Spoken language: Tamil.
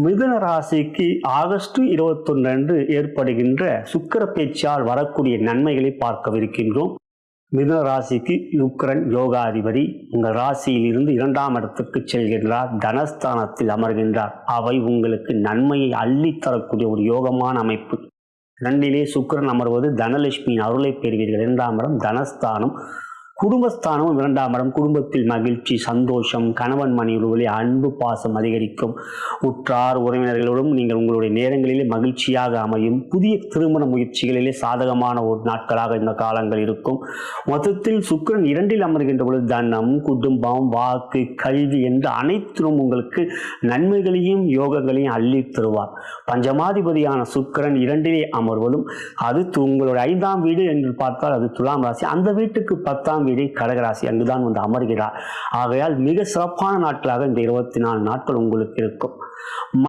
மிதுன ராசிக்கு ஆகஸ்ட் 21 அன்று ஏற்படுகின்ற சுக்கிர பேச்சால் வரக்கூடிய நன்மைகளை பார்க்கவிருக்கின்றோம். மிதுன ராசிக்கு சுக்கிரன் யோகாதிபதி உங்கள் ராசியில் இருந்து 2ஆம் இடத்துக்கு செல்கின்றார், தனஸ்தானத்தில் அமர்கின்றார். அவை உங்களுக்கு நன்மையை அள்ளித்தரக்கூடிய ஒரு யோகமான அமைப்பு. 2லே சுக்கிரன் அமர்வது தனலட்சுமியின் அருளை பெறுவீர்கள். 2ஆம் இடம் தனஸ்தானம். குடும்பஸ்தானமும் 2ஆம் இடம். குடும்பத்தில் மகிழ்ச்சி, சந்தோஷம், கணவன் மனைவிகளிலே அன்பு பாசம் அதிகரிக்கும். உற்றார் உறவினர்களோடும் நீங்கள் உங்களுடைய நேரங்களிலே மகிழ்ச்சியாக அமையும். புதிய திருமண முயற்சிகளிலே சாதகமான ஒரு நாட்களாக இந்த காலங்கள் இருக்கும். மொத்தத்தில் சுக்கிரன் 2ல் அமர்கின்ற பொழுது தனம், குடும்பம், வாக்கு, கல்வி என்று அனைத்திலும் உங்களுக்கு நன்மைகளையும் யோகங்களையும் அள்ளி தருவார். பஞ்சமாதிபதியான சுக்கிரன் 2லே அமர்வதும் அது உங்களுடைய 5ஆம் வீடு என்று பார்த்தால் அது துலாம் ராசி. அந்த வீட்டுக்கு 10ஆம் வீடு கடகராசி. அங்குதான் வந்து அமர்கிறார். ஆகையால் மிக சிறப்பான நாட்களாக இந்த 24 நாட்கள் உங்களுக்கு இருக்கும்.